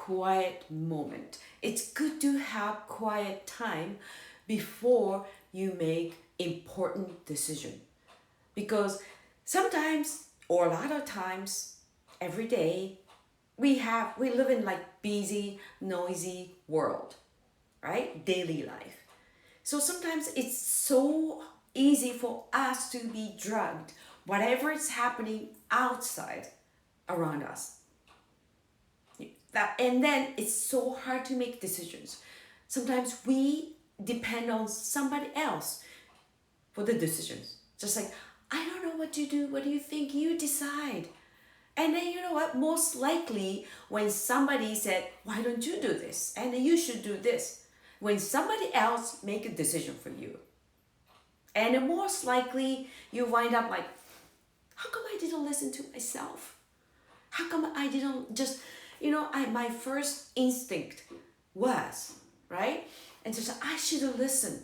quiet moment. It's good to have quiet time before you make important decision. Because sometimes or a lot of times every day we live in like busy, noisy world, right? Daily life. So sometimes it's so easy for us to be drugged, whatever is happening outside around us. And then it's so hard to make decisions. Sometimes we depend on somebody else for the decisions. Just like, I don't know what to do. What do you think? You decide. And then you know what? Most likely, when somebody said, "Why don't you do this?" and then you should do this, when somebody else make a decision for you, and then most likely you wind up like, "How come I didn't listen to myself? How come I didn't just, my first instinct was right, and just I should have listened."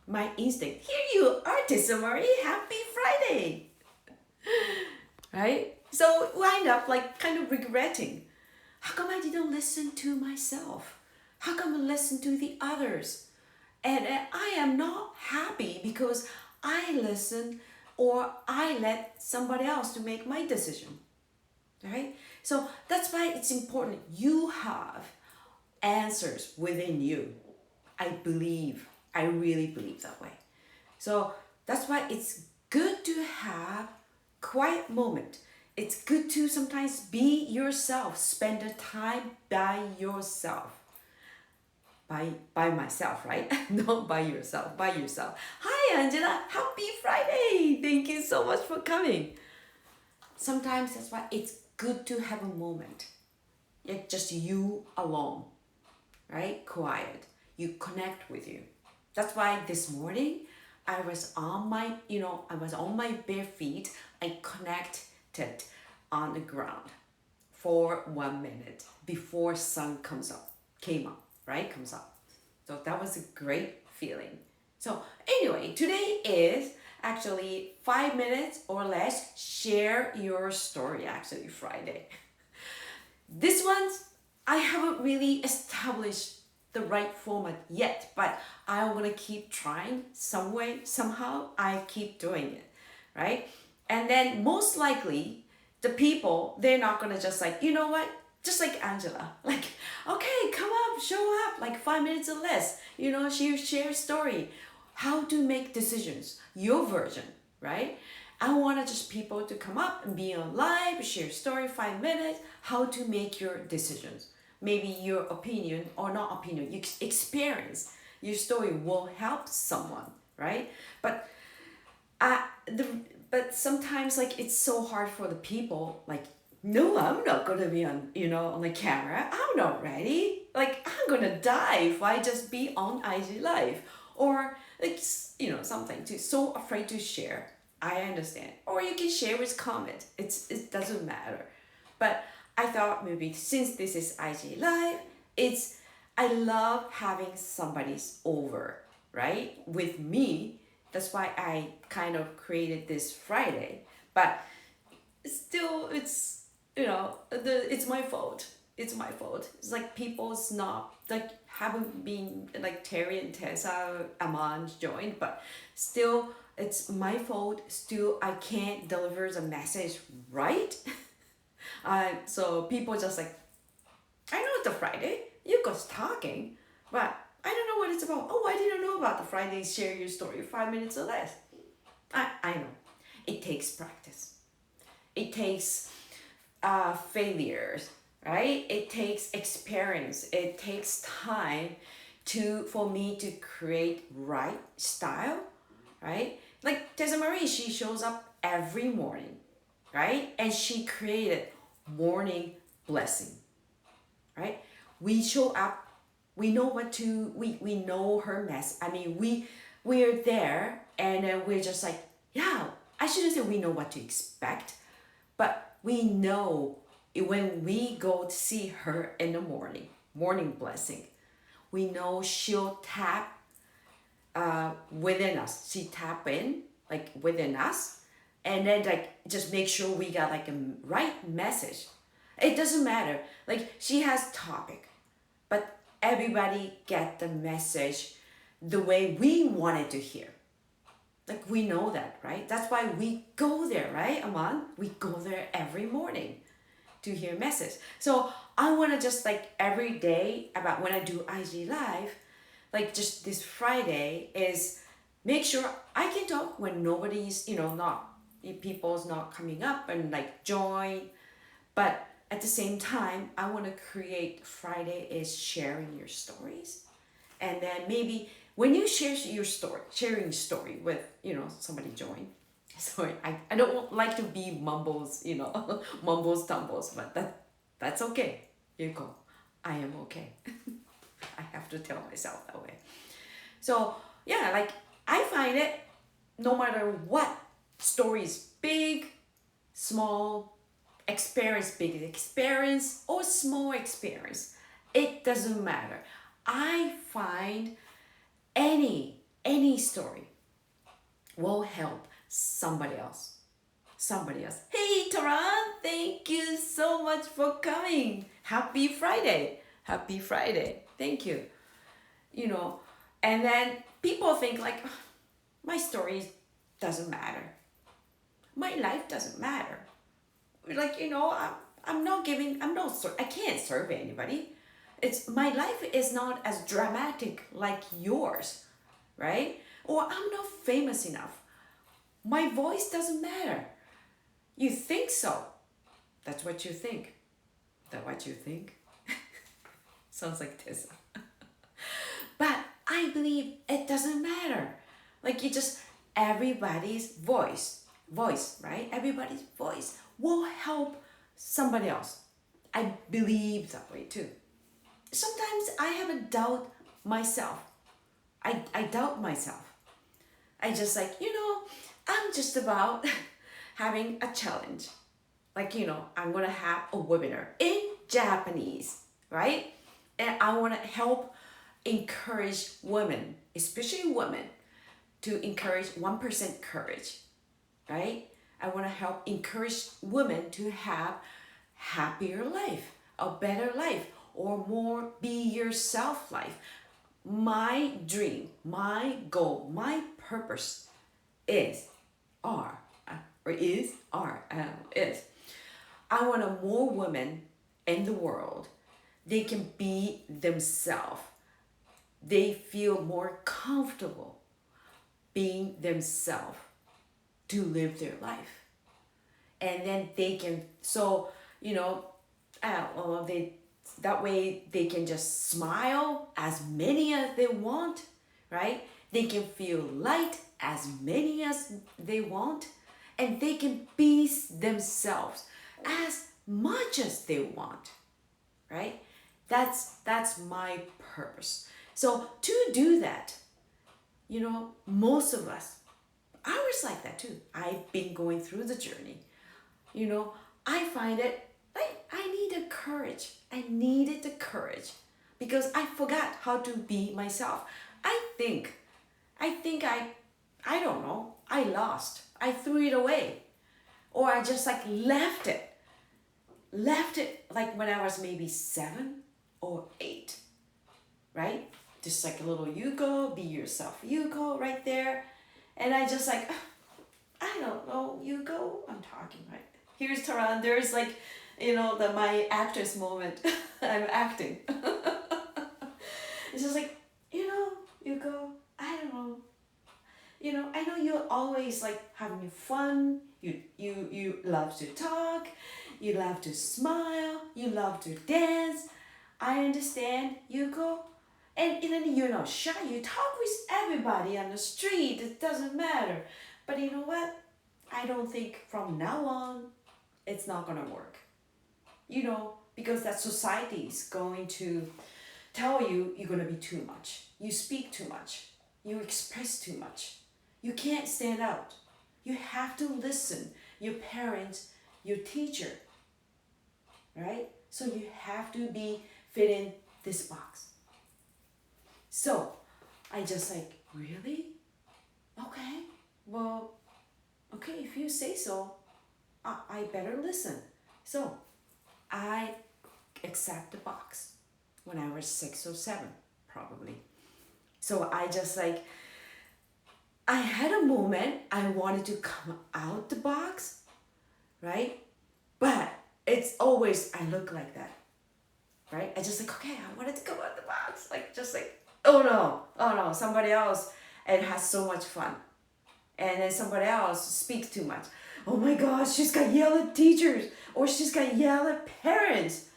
My instinct. Here you are, Tessa Marie. Happy Friday, right? So wind up like kind of regretting. How come I didn't listen to myself? How come I listened to the others? And I am not happy because I listen or I let somebody else to make my decision, right? So that's why it's important you have answers within you. I really believe that way. So that's why it's good to have quiet moment. It's good to sometimes be yourself, spend the time by yourself. By myself, right? Not by yourself, by yourself. Hi Angela, happy Friday. Thank you so much for coming. Sometimes that's why it's good to have a moment. Like just you alone, right? Quiet. You connect with you. That's why this morning I was on my bare feet. I connected on the ground for 1 minute before sun came up, right? Comes up. So that was a great feeling. So anyway, today is actually 5 minutes or less. Share your story, actually Friday. This one's, I haven't really established the right format yet, but I want to keep trying some way, somehow I keep doing it, right? And then most likely the people, they're not going to just like, you know what? Just like Angela, like, okay, come up, show up, like 5 minutes or less. She shares story, how to make decisions, your version, right? I want just people to come up and be on live, share story, 5 minutes, how to make your decisions. Maybe your opinion or not opinion, your experience, your story will help someone, right? But but sometimes like it's so hard for the people like, no, I'm not gonna be on the camera. I'm not ready. Like I'm gonna die if I just be on IG live or like something too. So afraid to share. I understand. Or you can share with comment. It doesn't matter. But I thought maybe since this is IG live, I love having somebody's over, right? With me. That's why I kind of created this Friday. But still it's my fault. It's my fault. It's like people's not like haven't been like Terry and Tessa Amand joined, but still it's my fault. Still I can't deliver the message right. So people just like, I know it's a Friday. You guys talking, but I don't know what it's about. Oh, I didn't know about the Friday. Share your story, 5 minutes or less. I know. It takes practice. It takes failures, right? It takes experience. It takes time for me to create right style, right? Like Tessa Marie, she shows up every morning, right? And she created morning blessing, right? We show up, we know we know her mess. I mean, we're there and we're just like, yeah, I shouldn't say we know what to expect, but we know when we go to see her in the morning blessing, we know she'll tap within us. She tap in like within us, and then like just make sure we got like a right message. It doesn't matter. Like she has topic, but everybody get the message the way we wanted to hear. Like we know that, right? That's why we go there, right, Aman? We go there every morning to hear message. So I want to just like every day about when I do IG live, like just this Friday is make sure I can talk when nobody's, not if people's not coming up and like join. But at the same time, I want to create Friday is sharing your stories. And then maybe when you share your story, sharing story with, somebody join. Sorry, I don't like to be mumbles, mumbles tumbles, but that's okay. You go. I am okay. I have to tell myself that way. So yeah, like I find it no matter what stories, big, small, big experience, or small experience, it doesn't matter. I find any story will help somebody else. Somebody else. Hey Taran, thank you so much for coming. Happy Friday. Happy Friday. Thank you. And then people think like my story doesn't matter. My life doesn't matter. Like, I can't serve anybody. My life is not as dramatic like yours, right? Or I'm not famous enough. My voice doesn't matter. You think so. That's what you think. Is that what you think? Sounds like this. But I believe it doesn't matter. Like everybody's voice, right? Everybody's voice will help somebody else. I believe that way too. Sometimes I have a doubt myself. I doubt myself. I just like, I'm just about having a challenge. Like, I'm going to have a webinar in Japanese, right? And I want to help encourage women, especially women, to encourage 1% courage, right? I want to help encourage women to have happier life, a better life, or more be yourself life. My dream, my goal, my purpose is I want more women in the world. They can be themselves. They feel more comfortable being themselves to live their life. And then they can, that way they can just smile as many as they want, right? They can feel light as many as they want, and they can be themselves as much as they want, right? That's my purpose. So to do that, most of us, I was like that too. I've been going through the journey. I find it like I needed courage. I needed the courage because I forgot how to be myself. I think I don't know. I lost. I threw it away. Or I just like left it. Left it like when I was maybe 7 or 8. Right? Just like a little Yuko, be yourself Yuko right there. And I just like, I don't know, Yuko. I'm talking, right? Here's Taran. There's like, my actress moment. I'm acting. It's just like, Yuko, I don't know. I know you're always like having fun. You love to talk. You love to smile. You love to dance. I understand, Yuko. And then you're not shy. You talk with everybody on the street. It doesn't matter. But you know what? I don't think from now on it's not gonna work. Because that society is going to tell you you're gonna be too much. You speak too much. You express too much. You can't stand out. You have to listen. Your parents, your teacher, right? So you have to fit in this box. So I just like, really? Okay, well, okay, if you say so, I better listen. So I accept the box when I was 6 or 7, probably. So I just like, I had a moment I wanted to come out the box, right? But it's always, I look like that, right? I just like, okay, I wanted to come out the box. Like, just like, oh no, somebody else, and has so much fun. And then somebody else speaks too much. Oh my gosh, she's got yell at teachers, or she's got yell at parents.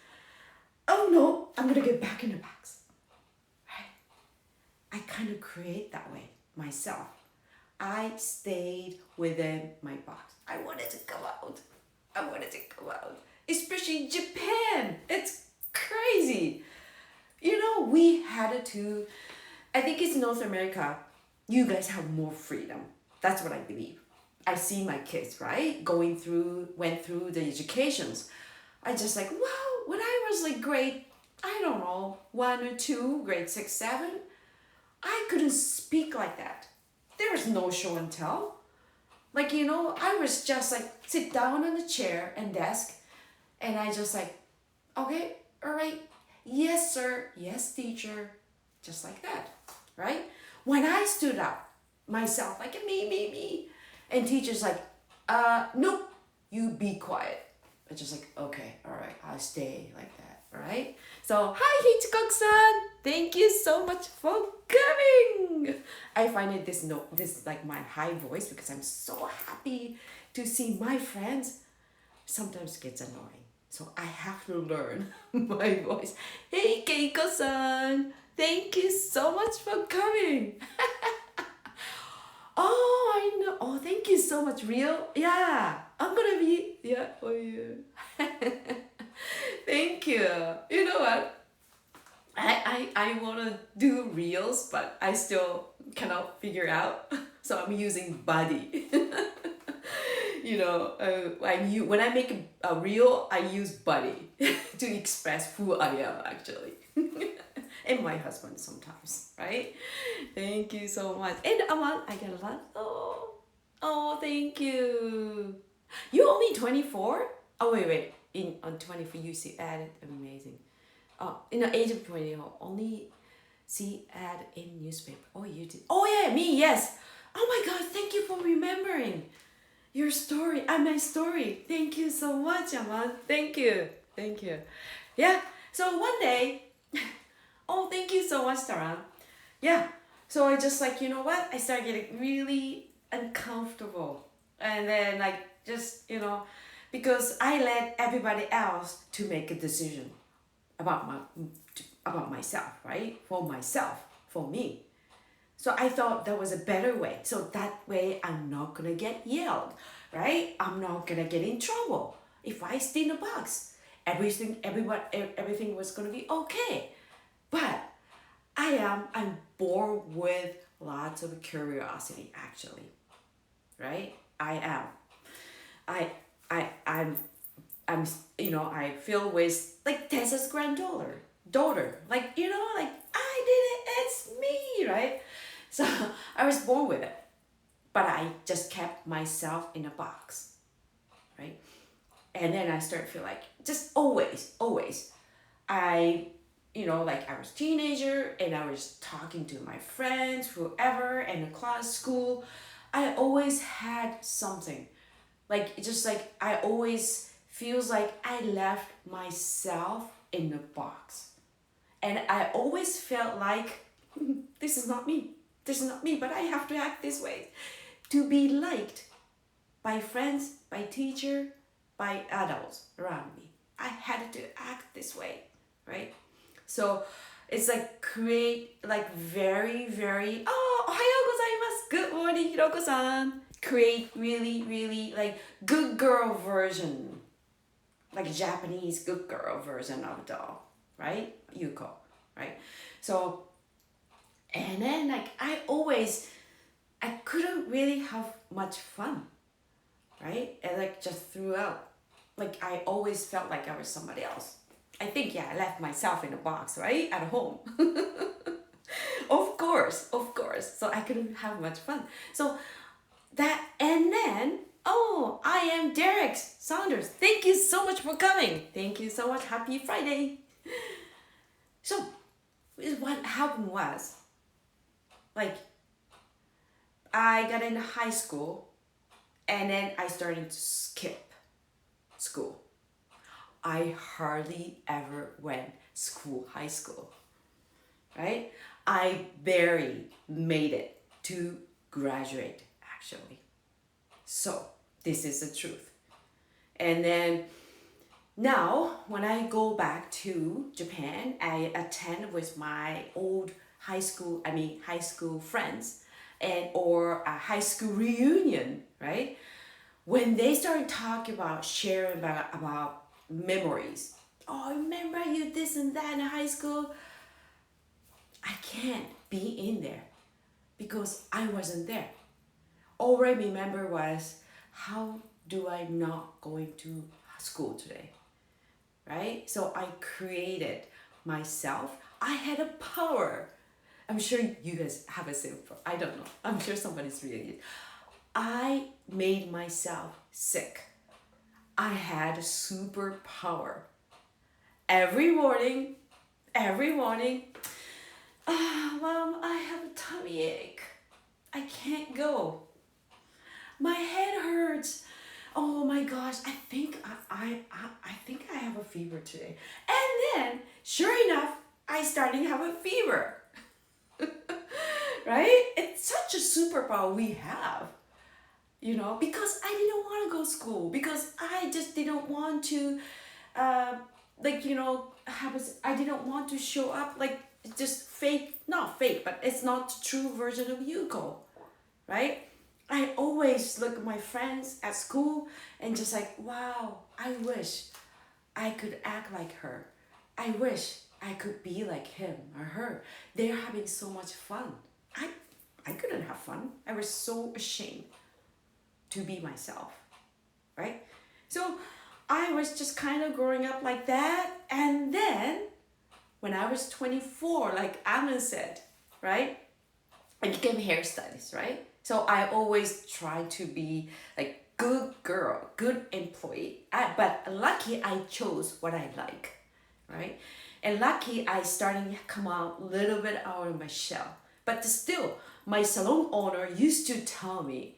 Oh no, I'm gonna get back in the box. Right? I kind of create that way myself. I stayed within my box. I wanted to come out. I wanted to come out. Especially Japan. It's crazy. You know, we had to, I think it's North America, you guys have more freedom. That's what I believe. I see my kids, right? Went through the educations. I just like, wow, when I was like grade, I don't know, 1 or 2, grade 6, 7, I couldn't speak like that. There was no show and tell. Like, you know, I was just like, sit down on the chair and desk, and I just like, okay, all right, yes, sir, yes, teacher, just like that, right? When I stood up myself, like me, and teacher's like, nope, you be quiet. I just like, okay, all right, I'll stay like that, all right? So, hi Hitchcock-san, thank you so much for coming. I find it this like my high voice because I'm so happy to see my friends. Sometimes gets annoying, so I have to learn my voice. Hey Keiko-san, thank you so much for coming. Oh, I know. Oh, thank you so much, Real. Yeah, I'm gonna be for you. Thank you. You know what? I wanna do reels, but I still cannot figure out. So I'm using Buddy. You know, when I make a reel, I use Buddy to express who I am actually. And my husband sometimes, right? Thank you so much. And Aman, I get a lot. Oh, thank you. You only 24? Oh, wait. On 24, you see added. Amazing. Oh, in the age of 20, you only see ad in newspaper. Oh, you did. Oh, yeah, me, yes. Oh my God, thank you for remembering your story. My story. Thank you so much, Aman. Thank you. Yeah, so one day, oh, thank you so much, Taran. Yeah, so I just like, you know what? I started getting really uncomfortable. And then like, just, you know, because I let everybody else to make a decision about myself, right? For myself, for me. So I thought that was a better way. So that way I'm not gonna get yelled, right? I'm not gonna get in trouble. If I stay in a box, everything was gonna be okay. But I'm born with lots of curiosity actually, right? I am. I'm you know, I feel with like Tessa's daughter, like, you know, like I did it, it's me, right? So I was born with it, but I just kept myself in a box, right? And then I started to feel like just always, I, you know, like I was a teenager and I was talking to my friends, whoever, in the class, school. I always had something, like just like I always feels like I left myself in the box, and I always felt like this is not me. This is not me, but I have to act this way to be liked by friends, by teacher, by adults around me. I had to act this way, right? So it's like create like very, very, oh, ohayou gozaimasu. Good morning, Hiroko-san. Create really like good girl version, like Japanese good girl version of a doll, right? Yuko, right? So, and then like I couldn't really have much fun, right? And like just throughout, like I always felt like I was somebody else. I think, yeah, I left myself in a box, right? At home. Of course. So I couldn't have much fun. So that, and then, Oh, I am Derek Saunders. Thank you so much for coming. Thank you so much. Happy Friday. So, what happened was, like, I got into high school and then I started to skip school. I hardly ever went high school, right? I barely made it to graduate, actually. So, this is the truth. And then now, when I go back to Japan, I attend with my old high school friends and or a high school reunion, right? When they started talking about sharing about memories. Oh, remember you this and that in high school? I can't be in there because I wasn't there. All I remember was, how do I not going to school today? Right? So I created myself. I had a power. I'm sure you guys have a same power. I don't know. I'm sure somebody's reading it. I made myself sick. I had a superpower. Every morning, Mom, I have a tummy ache. I can't go. My head hurts. Oh my gosh, I think I have a fever today. And then, sure enough, I started to have a fever. Right? It's such a superpower we have. Because I didn't want to go to school, because I just didn't want to I didn't want to show up like just fake, not fake, but it's not the true version of Yuko, right? I always look at my friends at school and just like, wow, I wish I could act like her. I wish I could be like him or her. They're having so much fun. I couldn't have fun. I was so ashamed to be myself, right? So I was just kind of growing up like that. And then when I was 24, like Alan said, right? I became hairstylist, right? So I always try to be like good girl, good employee. But lucky I chose what I like, right? And lucky I starting to come out a little bit out of my shell. But still, my salon owner used to tell me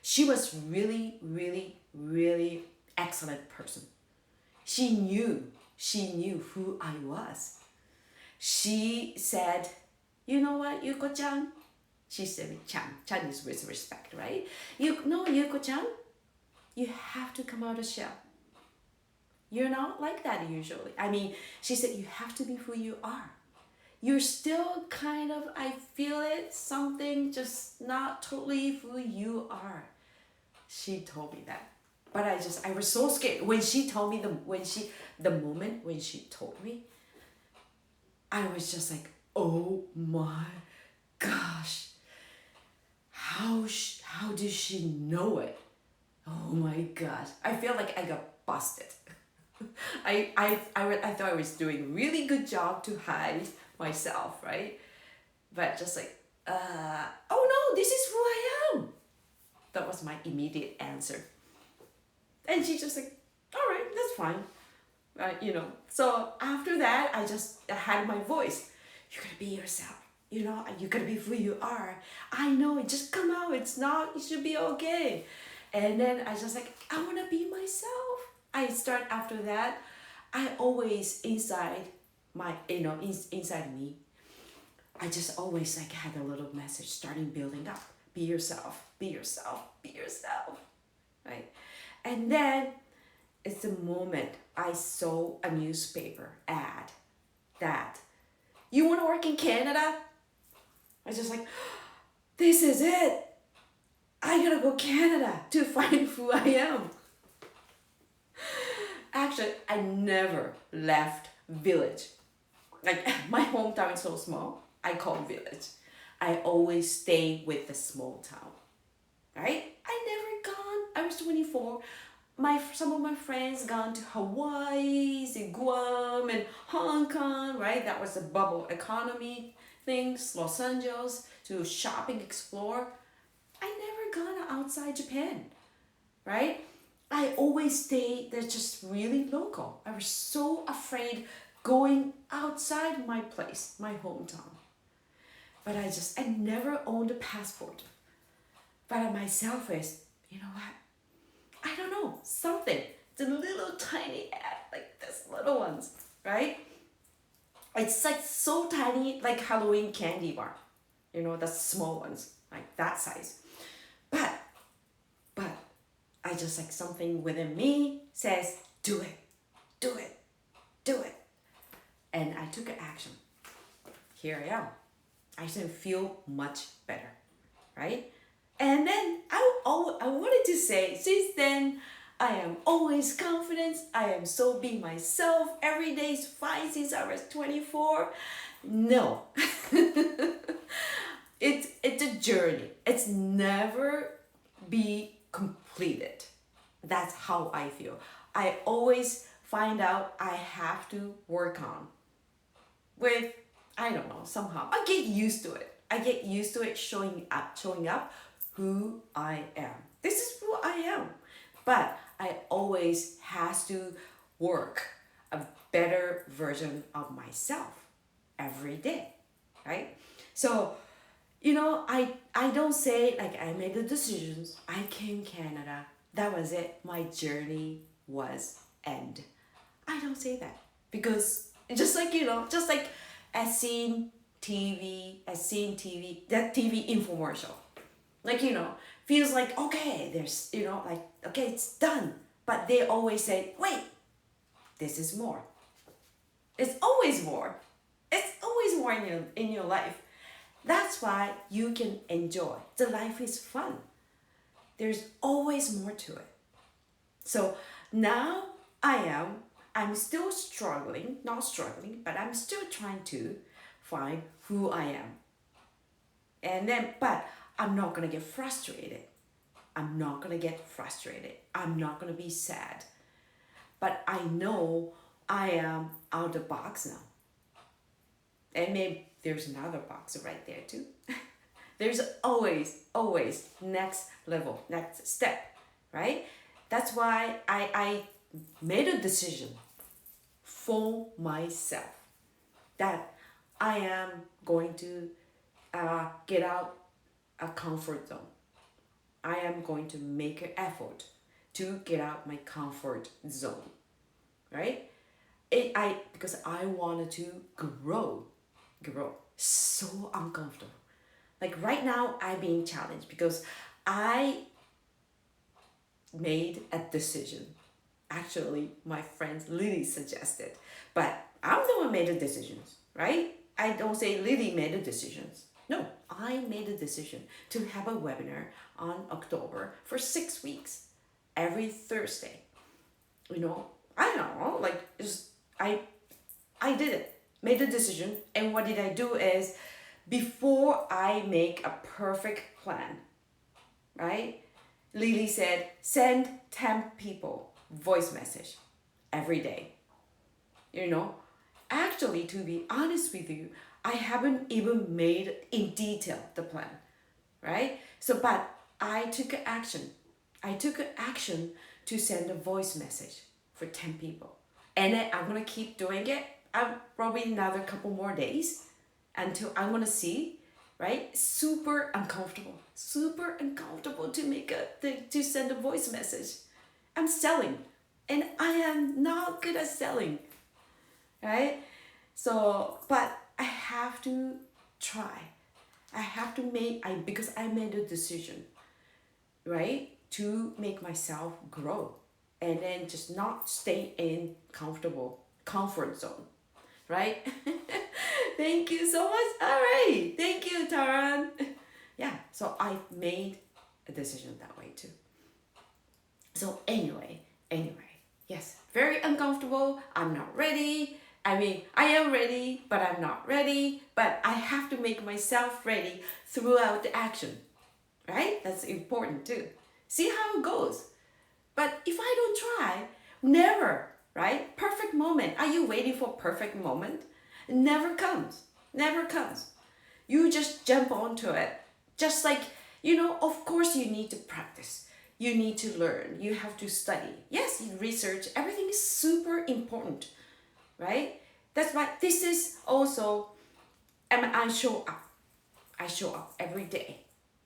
she was really, really, really excellent person. She knew who I was. She said, you know what, Yuko-chan? She said chan. Chan is with respect, right? Yuko-chan, you have to come out of shell. You're not like that usually. I mean, she said you have to be who you are. You're still kind of, I feel it, something just not totally who you are. She told me that. But I was so scared. When she told me, the moment when she told me, I was just like, oh my gosh. How did she know it? Oh my gosh. I feel like I got busted. I thought I was doing a really good job to hide myself, right? But just like, oh no, this is who I am. That was my immediate answer. And she just like, all right, that's fine. So after that, I had my voice. You're gonna be yourself. You're gonna be who you are. I know it, just come out. It should be okay. And then I just like, I wanna be myself. I start after that. I always inside inside me, I just always like had a little message starting building up. Be yourself, be yourself, be yourself. Right? And then it's the moment I saw a newspaper ad that you want to work in Canada? I was just like, this is it. I gotta go Canada to find who I am. Actually, I never left village. Like my hometown is so small, I call it village. I always stay with the small town, right? I never gone. I was 24. Some of my friends gone to Hawaii, Guam, and Hong Kong, right? That was the bubble economy things. Los Angeles to shopping, explore. I never gone outside Japan. right? I always stay there just really local. I was so afraid going outside my place, my hometown. But I never owned a passport. But myself is, you know what? I don't know, something. The little tiny like this little ones, right? It's like so tiny, like Halloween candy bar. You know, the small ones, like that size. But, but, I just like something within me says, do it, do it, do it. And I took an action. Here I am. I didn't feel much better, right? And then I wanted to say, since then, I am always confident. I am so being myself. Every day is fine since I was 24. No. It's a journey. It's never be completed. That's how I feel. I always find out I have to work on with, I don't know, somehow I get used to it. I get used to it showing up who I am. This is who I am. But I always has to work a better version of myself every day, right? So, I don't say like I made the decisions, I came Canada, that was it, my journey was end. I don't say that because just like as seen TV, that TV infomercial, like feels like okay, there's like okay, it's done, but they always say, wait, this is more. It's always more. It's always more in your life. That's why you can enjoy. The life is fun. There's always more to it. So now I'm still struggling, not struggling, but I'm still trying to find who I am. And then, but I'm not gonna get frustrated. I'm not gonna get frustrated. I'm not gonna be sad. But I know I am out of the box now. And maybe there's another box right there too. There's always next level, next step, right? That's why I made a decision for myself that I am going to get out a comfort zone. I am going to make an effort to get out my comfort zone, right? Because I wanted to grow. So uncomfortable. Like right now, I'm being challenged because I made a decision. Actually, my friend Lily suggested, but I'm the one who made the decisions, right? I don't say Lily made the decisions. No, I made a decision to have a webinar on October for 6 weeks, every Thursday. I don't know, like just I did it, made the decision, and what did I do is, before I make a perfect plan, right? Lily said, send 10 people voice message every day. Actually, to be honest with you, I haven't even made in detail the plan, right? So, but I took action. I took action to send a voice message for 10 people. And then I'm gonna keep doing it. I'm probably another couple more days until I'm gonna see, right? Super uncomfortable to send a voice message. I'm selling, and I am not good at selling, right? So, but I have to try. I have to because I made a decision, right? To make myself grow, and then just not stay in comfort zone, right? Thank you so much. All right. Thank you, Taran. Yeah, so I made a decision that way too. So anyway, yes, very uncomfortable. I'm not ready. I mean, I am ready, but I'm not ready. But I have to make myself ready throughout the action, right? That's important too. See how it goes. But if I don't try, never, right? Perfect moment. Are you waiting for perfect moment? It never comes. Never comes. You just jump onto it. Just like, of course you need to practice. you need to learn, you have to study. Yes, you research, everything is super important, right? That's why this is also, and I show up. I show up every day,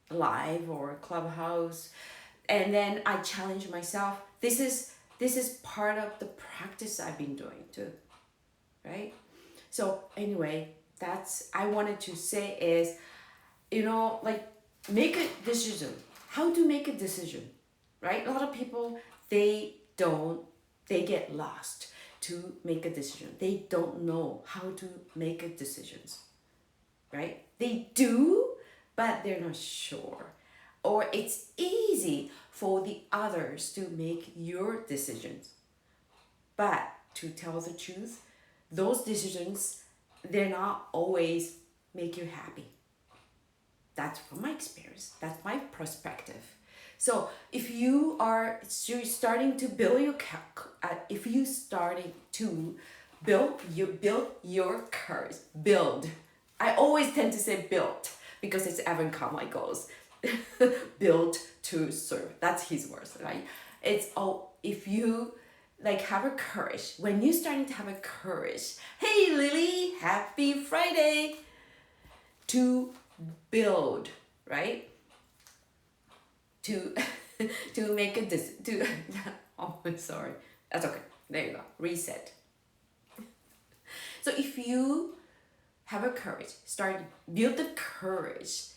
live or clubhouse, and then I challenge myself. This is part of the practice I've been doing too, right? So anyway, that's I wanted to say is, like, make a decision. How to make a decision, right? A lot of people, they get lost to make a decision. They don't know how to make a decisions, right? They do, but they're not sure. Or it's easy for the others to make your decisions. But to tell the truth, those decisions, they're not always make you happy. That's from my experience. That's my perspective. So if you're starting to build your if you starting to build your courage, build. I always tend to say build because it's Evan Carmichael's goals. Build to serve. That's his words, right? It's if you like have a courage, when you're starting to have a courage, hey Lily, happy Friday, to build, right? To to make a oh, I'm sorry. That's okay. There you go. Reset. So if you have a courage, build the courage,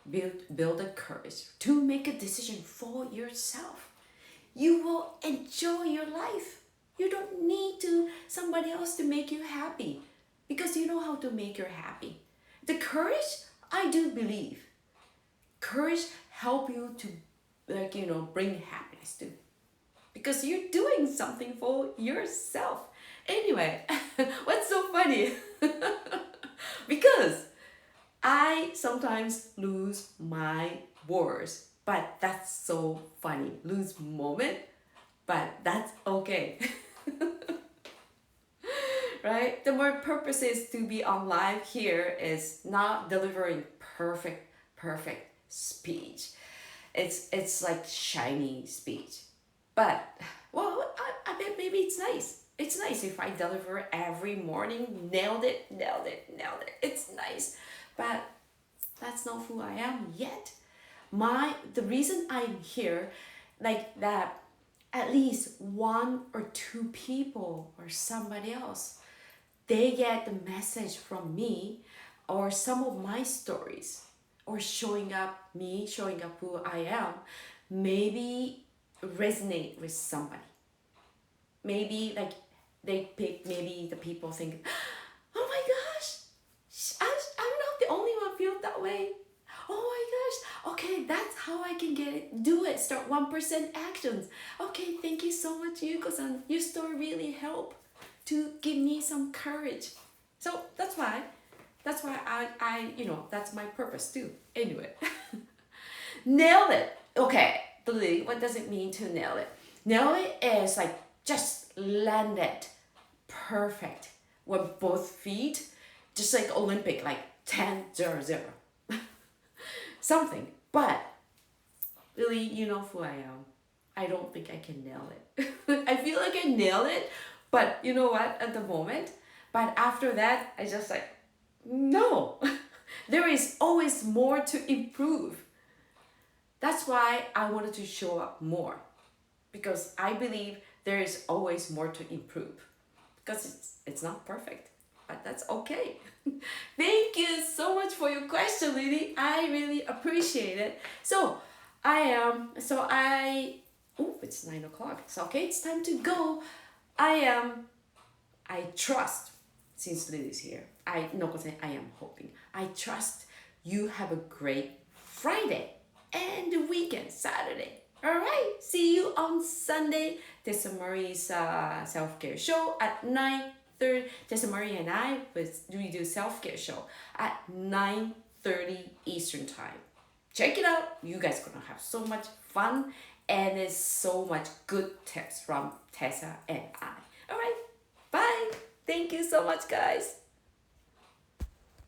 build the courage to make a decision for yourself. You will enjoy your life. You don't need somebody else to make you happy, because you know how to make you happy. The courage, I do believe, courage help you to bring happiness too, because you're doing something for yourself. Anyway, what's so funny? Because I sometimes lose my words, but that's so funny. Lose moment, but that's okay. Right? The more purpose is to be on live here is not delivering perfect speech. It's like shiny speech. But well, I bet maybe it's nice. It's nice if I deliver every morning, nailed it. It's nice. But that's not who I am yet. The reason I'm here, like that, at least one or two people or somebody else, they get the message from me, or some of my stories, or showing up who I am, maybe resonate with somebody. Maybe like maybe the people think, oh my gosh, I'm not the only one feel that way. Oh my gosh, okay, that's how I can get it. Do it. Start 1% actions. Okay, thank you so much, Yuko-san. Your story really helped to give me some courage. So that's why I that's my purpose too. Anyway, nail it. Okay, Lily, what does it mean to nail it? Nail it is like just land it perfect with both feet, just like Olympic, like 10-0-0. Something. But really, you know who I am. I don't think I can nail it. I feel like I nailed it, but you know what, at the moment. But after that, I just like, no. There is always more to improve. That's why I wanted to show up more. Because I believe there is always more to improve. Because it's not perfect. But that's okay. Thank you so much for your question, Lily. I really appreciate it. So it's 9 o'clock. So okay, it's time to go. I trust, since Lily's here, I am hoping. I trust you have a great Friday and the weekend, Saturday. All right, see you on Sunday. Tessa Marie's self-care show at 9:30. Tessa Marie and I, we do self-care show at 9:30 Eastern time. Check it out. You guys are gonna have so much fun, and there's so much good tips from Tessa and I. All right, bye. Thank you so much, guys.